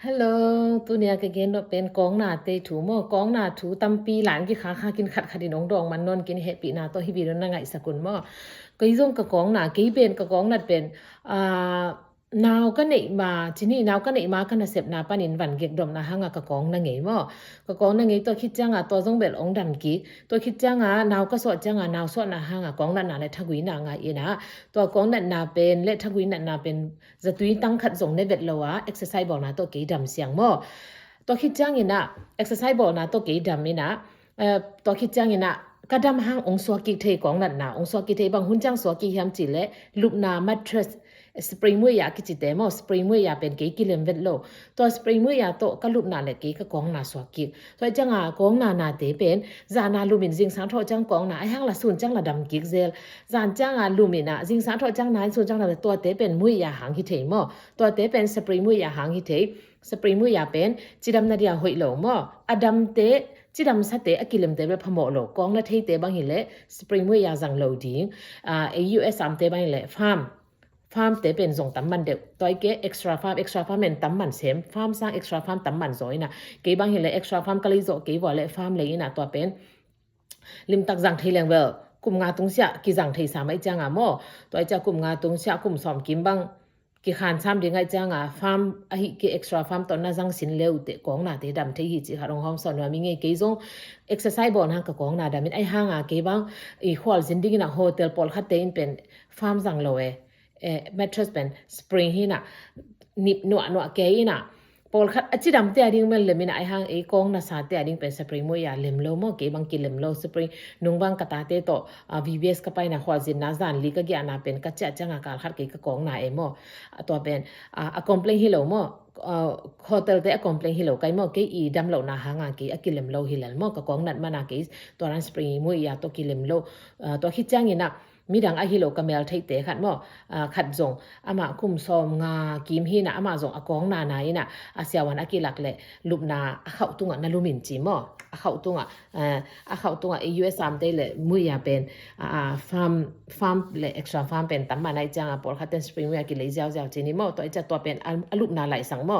ฮัลโหลตัวเนี้ยก็เกณฑ์เป็นกองหน้าเตถูหม้อกองหน้าถูตำปีหลานกี่ขาคากินขัดขัดดิน้องดองมันนอนกินเฮปีนาตัวฮิบิรนนั่งไงสกุลหม้อก็ยิ่งกับกองหน้ากี่เป็นกับกองนัดเป็นอ่านาวก็เหนมาทีนี้นาวก็เหนมากันนะเสพนาปานินวันเก็กดมนะฮังกับกองนั่งไงหม้อกับกองนั่งไงตัวคิดจังตัวจงเบลองดันกีตัวคิดจังนาวก็สวดจังนาวสวดนะฮังกองนั่นน่ะเลยทักวินางไงนะตัวกองนั่นน่ะเป็นเละทักวินน่ะเป็นจะตุยตั้งขัดส่งในเบ็ดโลวะเอ็กซ์ไซส์บอกนะตัวกี่ดำเสียงหม้อ ตัวคิดจังยินะเอ็กซ์ไซส์บอกนะตัวกี่ดำนี่นะตัวคิดจังยินะกระดำหางองศวกิเทกองนั่นนะองศวกิเทบางหุ่นจังสวกิยามจิเลลูกนามัทรสสปริงมือยากิจิเตมอสปริงมือยาเป็นกี่กิเลมเวลโลตัวสปริงมือยาโตก็ลูกนาเลกี่ก็กองนาสวกิตัวจังกองนาเตเป็นจานาลูมินจิงสังทอจังกองนาไอหังละสุนจังละดำกิกเซลจานจังลูมินะจิงสังทอจังนายสุนจังละตัวเตเป็นมือยาหางกิเทมอตัวเตเป็นสปริงมือยาหางกิเทสปริงมือยาเป็นจิดำนาเดียหอยโลมออดัมเตจิดำสเตอกิลมเตเรพมอโลกองละเทเตบังหิเลสปริงมือยาจังโลดิงAUS ามเตบังหิเลฟาร์มเตเป็นส่งตั้มมันเด็กตัวเก๋ extra farm เป็นตั้มมันเสมฟาร์มสร้าง extra farm ตั้มมันซอยนะเก๋บางหิเล extra farm ก็เลยโจเก๋ว่าเลยฟาร์มเลยนะตัวเป็นลิมตักจังเทเลงเวลกุมงาตรงเสียกิจังเทสามไอจังอ่ะโมตัวจะกุมงาตรงเสียกุมสอมกิมบังกิขานซ้ำดีไงจังอ่ะฟาร์มอะฮิกิ extra farm ตอนน่าจังสินเลวเตกองนาเตดำเทหิจิขารองห้องสอนว่ามีไงเก๋จง exercise บอลฮังกับกองนาดามินไอห้างอ่ะเก๋บังอีควอลสินดิ้งนะโฮเทลพอลคัตเตอินเป็นฟาร์มจังโลmattress เป็น spring หินะนิบหนัวเกยนะพอลคัดอจิดำเตียดิ้งมันเลมินะไอห้างกองน่ะสาเตียดิ้งเป็น spring มวยาเลมโลโมเกบังกิเลมโล spring นุ่งบังกตาเตโตVBS ก็ไปนะควาจินนาซานลีก็แกนาเป็นกัจจะจังอาการคัดเกยกองนาโมตัวเป็นcomplain ฮิโลโมhotel te complain hilo kai mo ke I dam lo na hanga ke akilem lo hilal mo ka kong nat mana ke to ran spring mo ya to kilem lo to khitchang ina mi dang a hilo kamel thai te khat mo khat zong ama kum som nga kim hi na ama zong akong na na ina asiawan akilak le lupna a khau tunga na lumin chi mo a khau tunga US am te le mu ya pen farm le extra farm pen tam ma nai chang a por khaten spring mo ya ki le jaw jaw chi ni mo to cha to pen alupna lai sang mo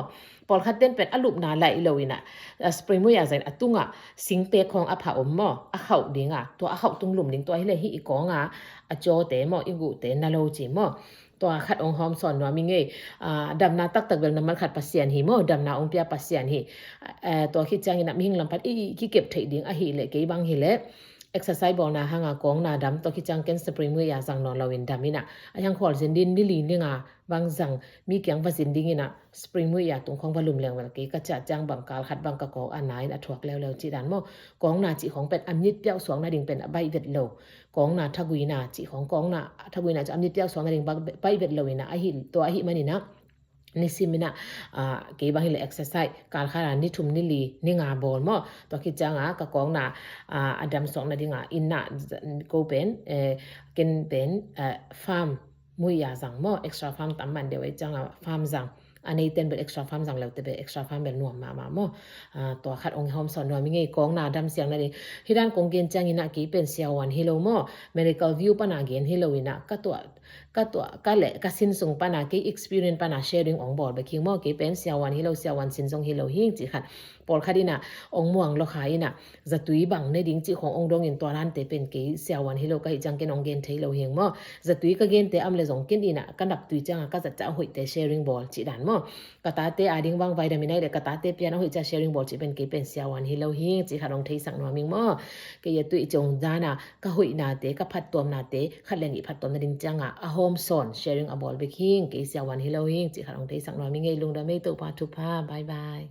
por khaten pen alupna lai loina spring mo ya zain atunga singte khong apha om mo a khau dinga to a khau tung lum ding to hi le hi ikonga a cho te mo ingu te na lo chi moตัวขัดองหอมสอนว่ามีไงดำนาตักตักเวลน้ำมันขัดปัสเซียนหิมดำนาองเปียปัสเซียนหิตัวคิดจังนะมีหิงลำพัดอีขี้เก็บเถิดดิ้งอะหิเละเกี่ยบังหิเละexercise บอกนะหางากองนาดำตัวคิดจังเกนสปริงมือยาสังนอนเราเวนดามินะยังขอสินดินดิลีนี่งาบางสังมีเกียงวัสินดิ้งนะสปริงมือยาตรงของวอลุ่มแรงเวลาเกี่ยก็จะจังบังกาลขัดบังกะกอกอันไหนนะถวกแล้วจีดันโมกองนาจีของเป็ดอันนิดเดียวสวงนาดิ่งเป็นใบเวดโลกองนาทักวีนาจีของกองนาทักวีนาจะอันนิดเดียวสวงนาดิ่งใบเวดโลนะไอหิตัวไอหิมันนี่นะนิสิมินะเกี่ยบางทีเลย exercise การขนาดนิทุมนิลีนิงาบอลมอตัวคิดจังกะกองน่ะอดัมสองน่ะดิงาอินน่ะก็เป็นกินเป็นฟาร์มมุยยาจังมอ extra farm ตามมันเดี๋ยวไอ้จังฟาร์มจังอันนี้เต็นเป็น extra farm จังแล้วแต่เป็น extra farm เป็นหน่วมมามอตัวขัดองค์หอมสอนว่ามีไงกองน่ะดัมเสียงน่ะดิที่ด้านกองเกณฑ์จังอินะกี่เป็นเสียวันฮิโลมอ medical view ปะนาเกณฑ์ฮิโลอินะก็แหละก็สินส่งปานาเก experience ปานา sharing องบอร์ดไปคิงมอเกเป็นเสียวันฮิโลเสียวันสินส่งฮิโลหิงจิขัดปอลคดีน่ะองม่วงโลขายน่ะจะตุยบังในดิ้งจิขององดงอินตัวร้านเตเป็นเกเสียวันฮิโลก็ฮิจังเกนองเกนเทโลเฮงมอจะตุยก็เกนเตอำเลสองเกนอีน่ะกันดับตุยจังก็จะหุยเต sharing ball จิดันมอกะตาเตอาดิ้งวังวิตามินไอเดกะตาเตเปียนหุยจะ sharing ball จิเป็นเกเป็นเสียวันฮิโลหิงจิขัดองเทสังนวมิงมอเกยตุยจงจาน่ะก็หุยนาเตก็พัดตัวนาเตขัดเลนี่พัดตัวนาดิ้งจังอะโฮมซอน sharing a ball ไปคิงเกเสียวันฮิโลหิงจิขัดองเทสังนวมิงไงลุงดาเมตุพาทุพาบายบาย